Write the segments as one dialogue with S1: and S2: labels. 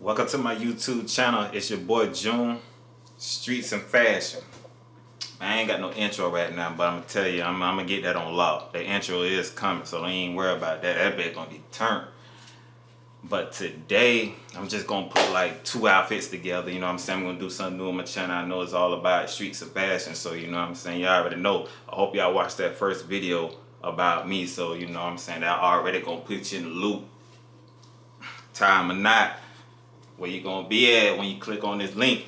S1: Welcome to my YouTube channel. It's your boy June, Streets and Fashion. I ain't got no intro right now, but I'm gonna tell you, I'm gonna get that on lock. The intro is coming, so don't even worry about that. That bit gonna be turned. But today, I'm just gonna put like 2 outfits together. You know what I'm saying? I'm gonna do something new on my channel. I know it's all about streets and fashion, so you know what I'm saying? Y'all already know. I hope y'all watched that first video about me, so you know what I'm saying? That already gonna put you in the loop. Time or not, where you gonna be at when you click on this link.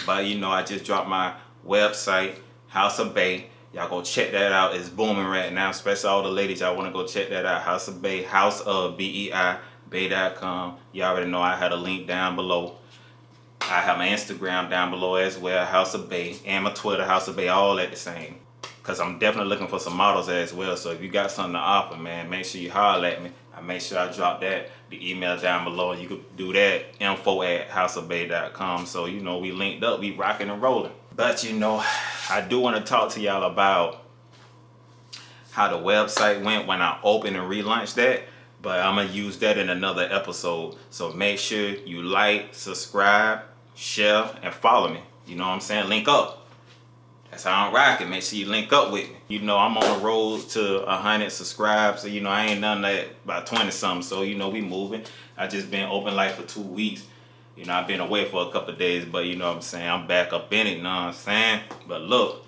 S1: But you know, I just dropped my website, House of Bay. Y'all go check that out. It's booming right now, especially all the ladies. Y'all wanna go check that out. House of Bay, House of BEI, Bay.com. You already know I had a link down below. I have my Instagram down below as well, House of Bay, and my Twitter, House of Bay, all at the same. Cause I'm definitely looking for some models as well. So if you got something to offer, man, make sure you holler at me. I make sure I drop the email down below, and you could do that, info@houseofbay.com. So you know, we linked up, we rocking and rolling. But you know, I do want to talk to y'all about how the website went when I opened and relaunched that. But I'm gonna use that in another episode. So make sure you like, subscribe, share, and follow me. You know what I'm saying? Link up. That's how I'm rocking. Make sure you link up with me. You know, I'm on the road to 100 subscribes. So, you know, I ain't done that about 20 something. So, you know, we moving. I just been open like for 2 weeks. You know, I've been away for a couple of days, but you know what I'm saying? I'm back up in it, you know what I'm saying? But look,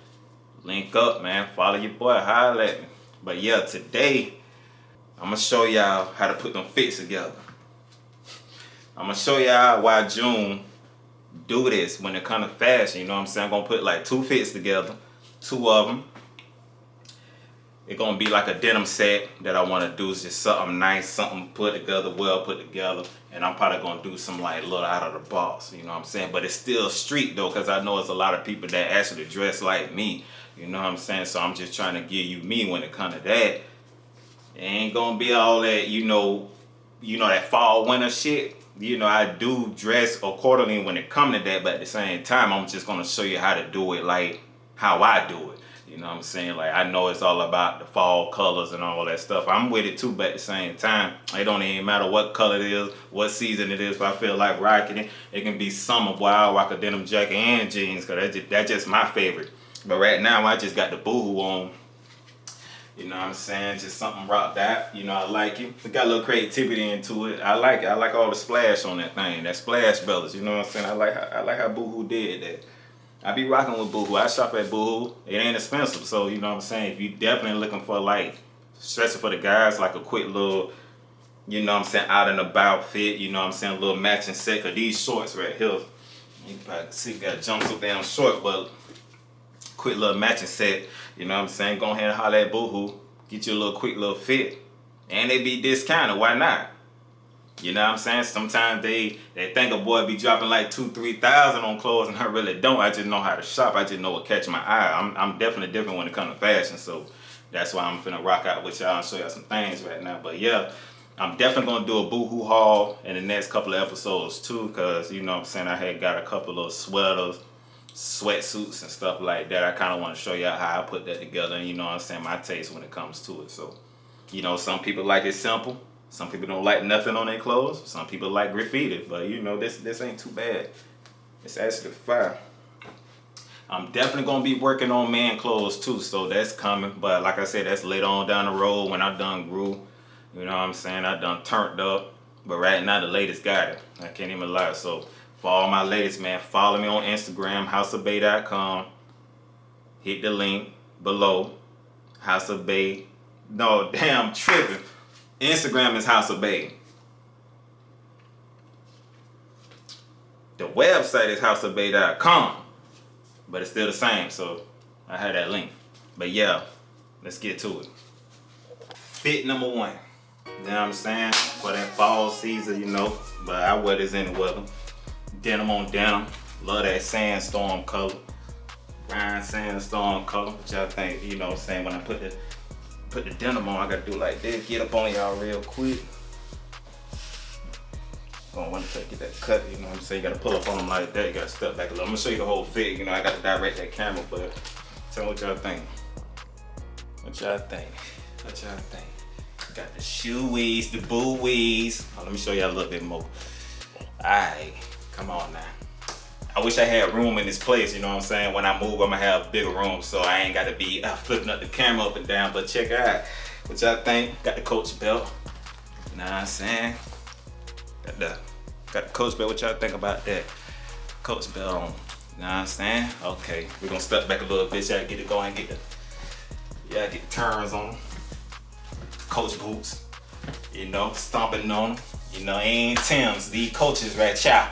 S1: link up, man. Follow your boy, holler at me. But yeah, today, I'm gonna show y'all how to put them fits together. I'm gonna show y'all why June do this when it comes to fashion. You know what I'm saying? I'm gonna put like 2 fits together, 2 of them. It's gonna be like a denim set that I want to do. Is just something nice, something put together, well put together. And I'm probably gonna do some like little out of the box. You know what I'm saying? But it's still street though, because I know it's a lot of people that actually dress like me. You know what I'm saying? So I'm just trying to give you me when it comes to that. It ain't gonna be all that, you know that fall winter shit. You know, I do dress accordingly when it comes to that, but at the same time, I'm just gonna show you how to do it like how I do it. You know what I'm saying? Like, I know it's all about the fall colors and all that stuff. I'm with it too, but at the same time, it don't even matter what color it is, what season it is. If I feel like rocking it, it can be summer, boy, I'll rock a denim jacket and jeans, because that's just my favorite. But right now, I just got the boohoo on. You know what I'm saying? Just something rocked out. You know, I like it. We got a little creativity into it. I like it. I like all the splash on that thing. That Splash Brothers. You know what I'm saying? I like how Boohoo did that. I be rocking with Boohoo. I shop at Boohoo. It ain't expensive. So, you know what I'm saying? If you definitely looking for like, especially for the guys, like a quick little, you know what I'm saying, out and about fit. You know what I'm saying? A little matching set. Cause these shorts right here, you probably see got jumpsuit down short, but quick little matching set. You know what I'm saying? Go ahead and holler at Boohoo. Get you a little quick little fit. And they be discounted. Why not? You know what I'm saying? Sometimes they think a boy be dropping like $2,000-3,000 on clothes, and I really don't. I just know how to shop. I just know what catch my eye. I'm definitely different when it comes to fashion. So that's why I'm finna rock out with y'all and show y'all some things right now. But yeah, I'm definitely gonna do a Boohoo haul in the next couple of episodes too. Cause you know what I'm saying? I had got a couple of sweaters, sweatsuits and stuff like that. I kind of want to show y'all how I put that together, and you know what I'm saying, my taste when it comes to it. So, you know, some people like it simple. Some people don't like nothing on their clothes. Some people like graffiti, but you know, this ain't too bad. It's actually fire. I'm definitely gonna be working on man clothes too, so that's coming. But like I said, that's later on down the road when I done grew. You know what I'm saying? I done turned up. But right now the latest got it. I can't even lie. So for all my ladies, man, follow me on Instagram, houseofbay.com. Hit the link below. House of Bay. No, damn, tripping. Instagram is House of Bay. The website is houseofbay.com. But it's still the same, so I had that link. But yeah, let's get to it. Fit number 1. You know what I'm saying? For that fall season, you know. But I wear this in the weather. Denim on denim. Love that sandstorm color. Brian sandstorm color. What y'all think? You know what I'm saying? When I put the denim on, I gotta do like this. Get up on y'all real quick. Gonna want to get that cut, you know what I'm saying? You gotta pull up on them like that. You gotta step back a little. I'm gonna show you the whole fit. You know, I gotta direct that camera, but tell me what y'all think. What y'all think? What y'all think? Got the shoeies, the buoys. Oh, let me show y'all a little bit more. Alright, come on now. I wish I had room in this place, you know what I'm saying? When I move, I'm gonna have a bigger room, so I ain't gotta be flipping up the camera up and down. But check out what y'all think. Got the Coach belt. You know what I'm saying? Got the Coach belt. What y'all think about that? Coach belt on. You know what I'm saying? Okay, we're gonna step back a little bit. Y'all get it going, get the turns on them. Coach boots. You know, stomping on them. You know, ain't Tim's. These coaches right here.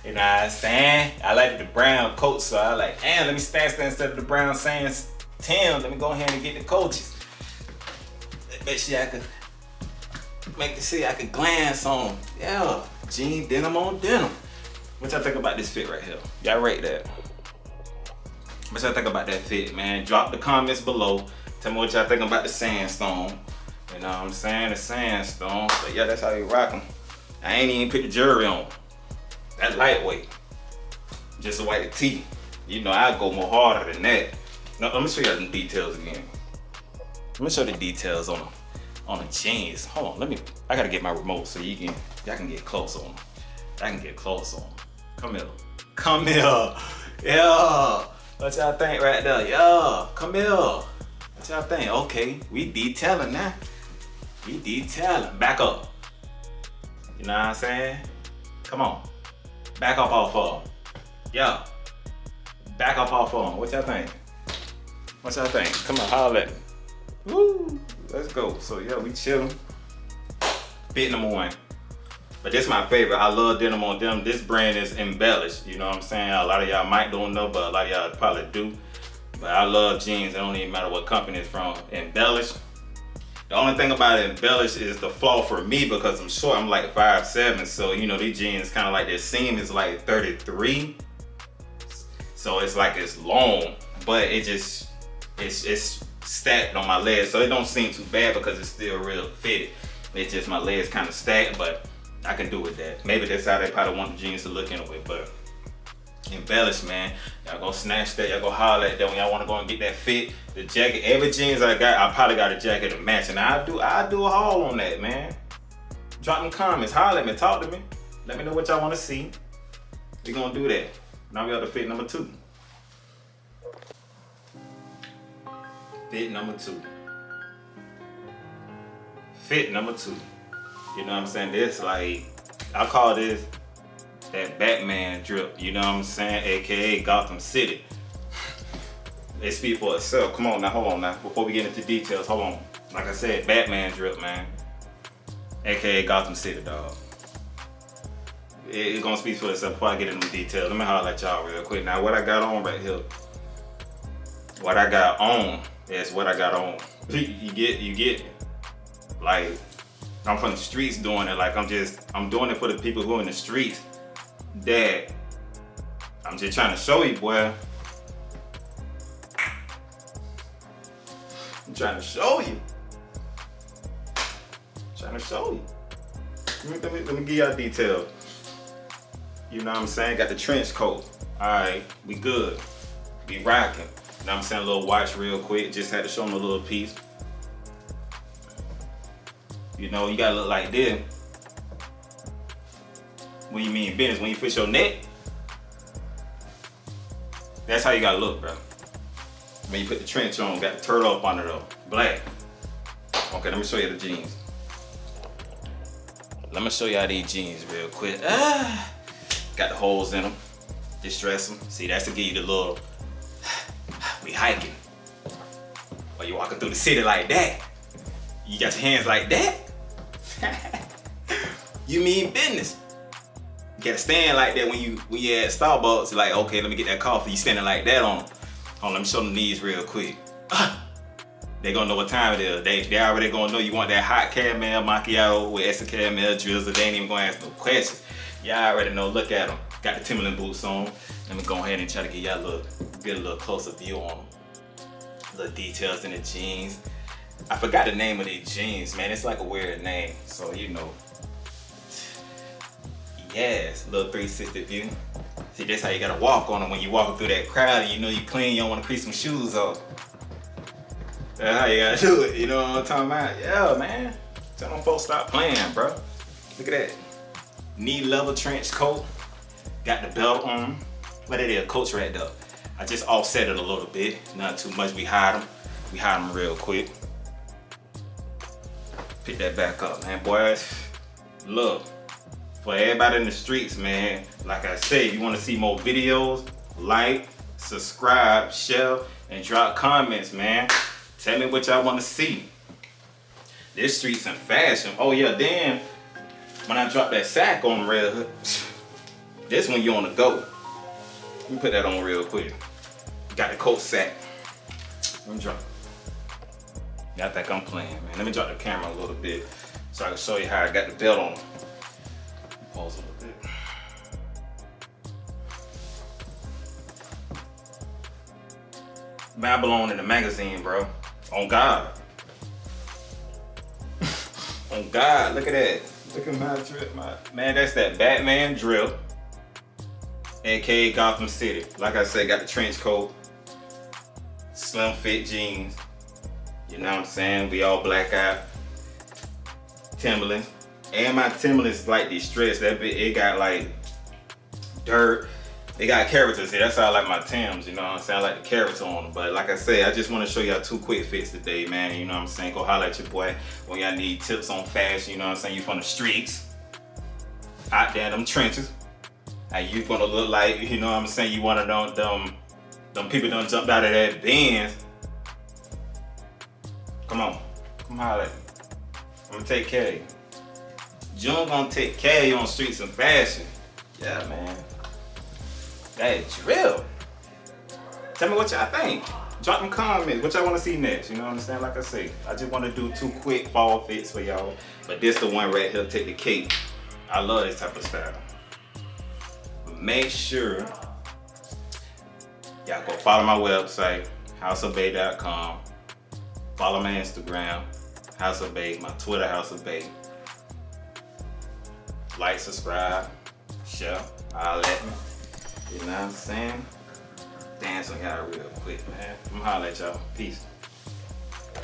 S1: You know what I'm saying? I like the brown coat, so I like, damn, let me stand instead of the brown saying Tim. Let me go ahead and get the coaches. Make sure I could I could glance on them. Yeah, jean denim on denim. What y'all think about this fit right here? Y'all rate that. What y'all think about that fit, man? Drop the comments below. Tell me what y'all think about the sandstone. You know what I'm saying? The sandstone. But yeah, that's how you rock them. I ain't even put the jewelry on. That's lightweight. Just a white tee. You know, I go more harder than that. Now, let me show y'all the details again. Let me show the details on the jeans. Hold on, I gotta get my remote so y'all can get close on them. I can get close on them. Come here. Come here. Yeah. What y'all think right there? Yeah. Come here. What y'all think? Okay, we detailing now. We detailing. Back up. You know what I'm saying? Come on. Back up off of them. Yeah. Back up off of them. What y'all think? What y'all think? Come on, holler at me. Woo. Let's go. So yeah, we chilling. Fit number one. But this is my favorite. I love denim on denim. This brand is Embellish. You know what I'm saying? A lot of y'all might don't know, but a lot of y'all probably do. But I love jeans. It don't even matter what company it's from. Embellish. The only thing about Embellish is the flaw for me because I'm short. I'm like 5'7", so you know these jeans kind of like their seam is like 33, so it's like it's long, but it's stacked on my legs, so it don't seem too bad because it's still real fitted. It's just my legs kind of stacked, but I can do with that. Maybe that's how they probably want the jeans to look anyway. But Embellish, man. Y'all go snatch that, y'all go holler at that when y'all want to go and get that fit. The jacket, every jeans I got, I probably got a jacket to match. And I do a haul on that, man. Drop them comments, holler at me, talk to me. Let me know what y'all want to see. We gonna do that. Now we got to fit number 2. Fit number 2. Fit number 2. You know what I'm saying? This like, I call this that Batman drip, you know what I'm saying? AKA Gotham City. It speaks for itself. Come on now, hold on now. Before we get into details, hold on. Like I said, Batman drip, man. AKA Gotham City, dog. It's gonna speak for itself before I get into the details. Let me holler at y'all real quick. Now, what I got on right here. What I got on is what I got on. You get me? Like, I'm from the streets doing it. Like, I'm doing it for the people who are in the streets. That I'm just trying to show you, boy. I'm trying to show you. Let me give y'all details. You know what I'm saying? Got the trench coat. Alright, we good. We rocking. You know what I'm saying? A little watch real quick. Just had to show them a little piece. You know, you gotta look like this. When you mean business, when you fish your neck, that's how you gotta look, bro. When you put the trench on, got the turtle up under though, black. Okay, let me show you the jeans. Let me show y'all these jeans real quick. Got the holes in them, distress them. See, that's to give you the little, we hiking. While you walking through the city like that, you got your hands like that. You mean business. You gotta stand like that when you at Starbucks. Like, okay, let me get that coffee. You standing like that on them. Hold on, let me show them these real quick. They gonna know what time it is. They already gonna know you want that hot caramel macchiato with extra caramel drizzle. They ain't even gonna ask no questions. Y'all already know. Look at them. Got the Timberland boots on. Let me go ahead and try to get y'all get a little closer view on them. Little details in the jeans. I forgot the name of these jeans, man. It's like a weird name, so you know. Yes, little 360 view. See, that's how you gotta walk on them when you walking through that crowd and you know you clean, you don't wanna crease some shoes off. That's how you gotta do it, you know what I'm talking about? Yeah, man. Tell them folks stop playing, bro. Look at that. knee level trench coat. Got the belt on. What it is, coach wrapped up. I just offset it a little bit, not too much. We hide them. We hide them real quick. Pick that back up, man. Boys, look, for everybody in the streets, man, like I said, if you want to see more videos, like, subscribe, share, and drop comments, man. Tell me what y'all want to see. This streets and fashion. Oh yeah, then when I drop that sack on Red Hood, this one you on the go. Let me put that on real quick. Got the coat sack. Let me drop. I think I'm playing, man. Let me drop the camera a little bit so I can show you how I got the belt on. Pause a little bit. Babylon in the magazine, bro. On God. On God, look at that. Look at my drip, man. That's that Batman drip, aka Gotham City. Like I said, got the trench coat, slim fit jeans. You know what I'm saying? We all black out. Timberlands, and my Timberlands like distressed. That bit, it got like dirt. They got characters here. That's how I like my Timbs, you know what I'm saying? I like the character on them. But like I say, I just want to show y'all 2 quick fits today, man. You know what I'm saying? Go holler at your boy when y'all need tips on fashion, you know what I'm saying? You from the streets, out there in them trenches. How you gonna look like, you know what I'm saying? You one of them people done jumped out of that Benz. Come on, come holler at me. I'm gonna take care of you. June gonna take care of you on streets and fashion. Yeah, man. That drill. Tell me what y'all think. Drop them comments. What y'all want to see next? You know what I'm saying? Like I say, I just want to do 2 quick fall fits for y'all. But this the one right here, take the cake. I love this type of style. But make sure y'all go follow my website, houseofbay.com. Follow my Instagram, House of Bay. My Twitter, House of Bay. Like, subscribe, share. I'll let me. You know what I'm saying? Dance on y'all real quick, man. I'm gonna holler at y'all. Peace.